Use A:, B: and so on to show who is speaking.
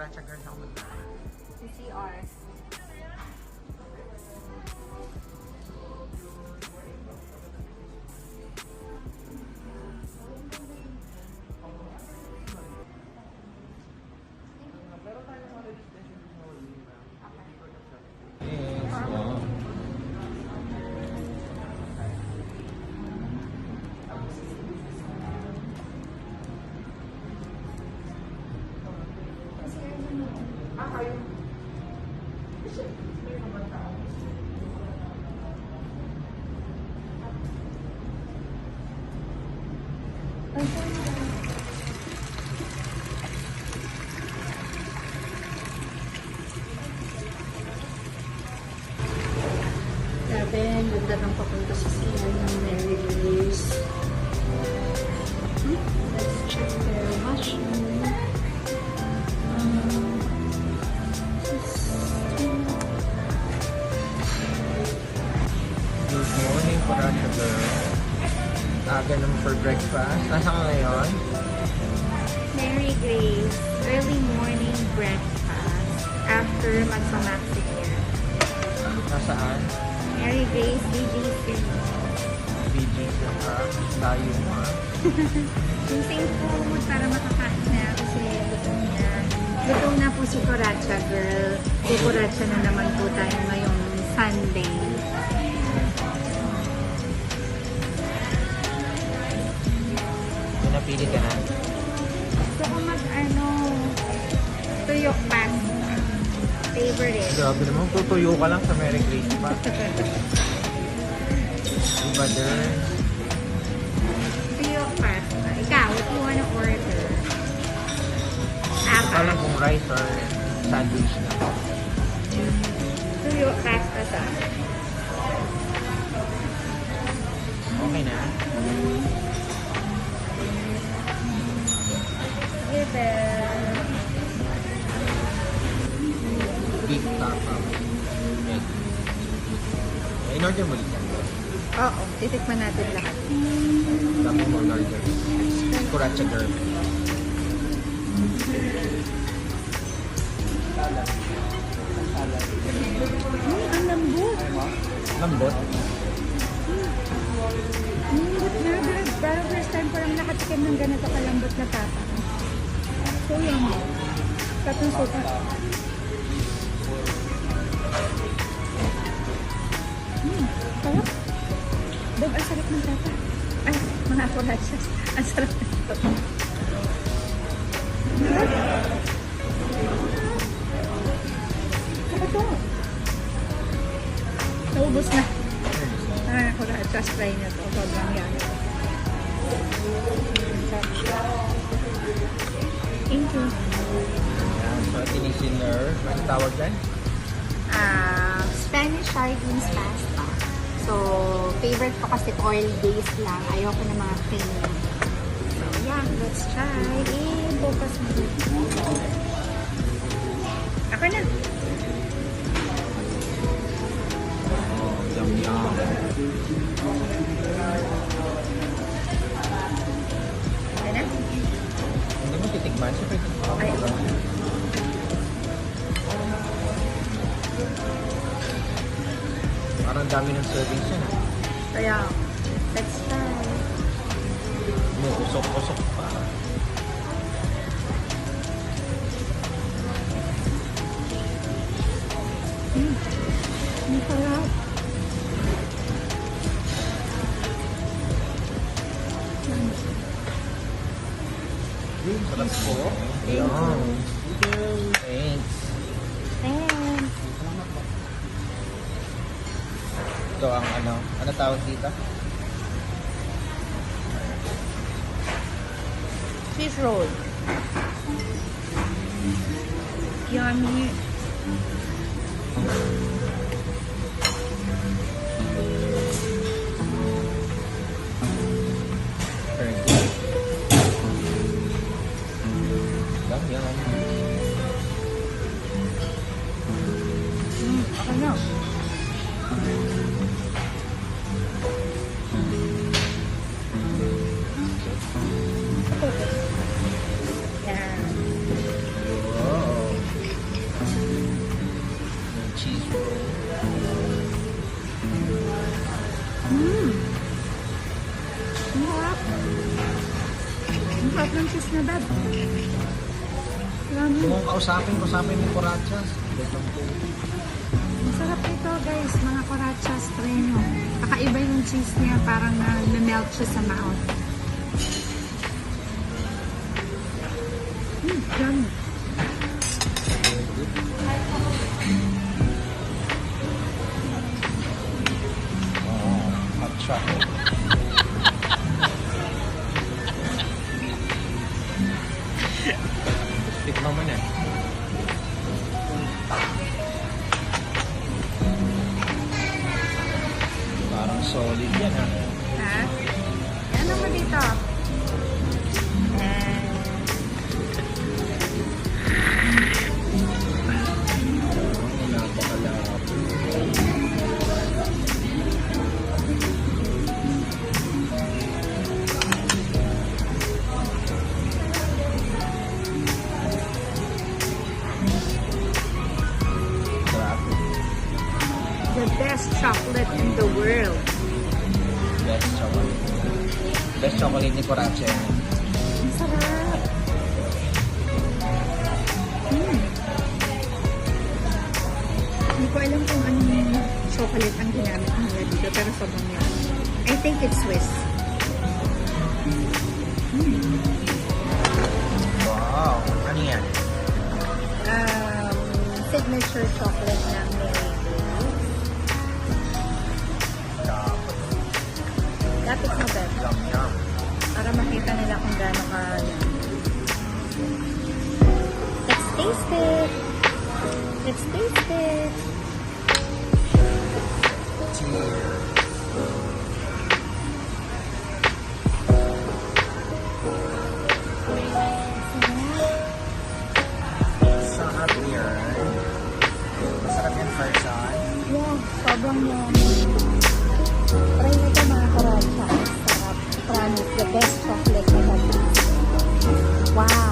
A: Kuracha girl ako muna.
B: CCR.
A: Yes, wow.
B: Grabe, ganda ng papunta sa sila ng Mary Grace. Let's check their washroom.
A: Good morning, Kuracha girl. Aga naman for breakfast. Nasaan ka ngayon?
B: Mary Grace, early morning breakfast after magpa-maxi care.
A: Nasaan?
B: Mary Grace, BGC.
A: BGC ka. Layo mo ha.
B: Yung same food para makakain na kasi gutom niya. Gutom na po si Kuracha girl. Si Kuracha na naman po tayo ngayong Sunday.
A: May napili ka na?
B: Gusto ko tuyok pasta. Favorite.
A: Grabe naman, tutuyo ka lang sa Mary Grace pa. Iba din.
B: Tuyok pasta. Ikaw, what do you wanna order?
A: Alam kung rice or sandwich na.
B: Tuyok pasta sa
A: Okay na?
B: Ibel.
A: Big tapa. Egg. In-order mo dito.
B: Oo, titikman natin lahat.
A: Tapos mo in-order. Kuracha girl.
B: Ang lambot.
A: Lambot.
B: Lambot na. Parang first time ko lang nakatikim ng ganito kalambot na tapa. So yummy. Katong suka. Sarap. Dog, ang sarap ng tapa. Ay, mga kurachas. Ang sarap nito. Saka to. Naubos na. Kurachas fry na to. Sobrang yan. Thank you.
A: Ayan, so tinisinner. Ano tawag dyan?
B: Spanish sardines pasta. So, favorite ko kasi oil-based lang. Ayoko ng mga creamy. So, yeah, let's try. Bukas mo. Ako na.
A: Oh, yum.
B: Ako na.
A: Hindi mo titikman. Siyempre,
B: Ay,
A: parang dami ng servings yan.
B: kaya, let's try.
A: Usok-usok pa.
B: Ang sarap.
A: Sarap po. Yum. Thanks.
B: Thanks.
A: Ito ang ano tawag dito?
B: Cheese roll. Yummy.
A: Turkey. Yum.
B: Ako na. Yan.
A: Wow. Kung kausapin ni Corachas.
B: Masarap ito guys, mga Corachas try nyo. Kakaiba yung cheese niya, parang na-melt siya sa mouth. Yummy.
A: Hot chocolate. Tikman mo na. Parang solid yan ha.
B: Ha? Ano mo dito?
A: Napakalapit. Grabe.
B: The best chocolate in the world.
A: Best chocolate. Best chocolate ni Coracha yan.
B: Ang sarap. Hindi ko alam kung anong chocolate ang ginamit nila dito, pero sobrang yun. I think it's Swiss.
A: Wow. Ano yan?
B: Signature chocolate ng Mary Kay. Dapat mo ba?
A: Yum yum.
B: Para makita nila kung gaano ka. Let's taste it. Let's taste it.
A: Cheers. Sarap yan. Masarap yan first on.
B: Yeah, sobrang yummy. Try na ito mga Corachas. Sarap. Promise, the best chocolate na Wow.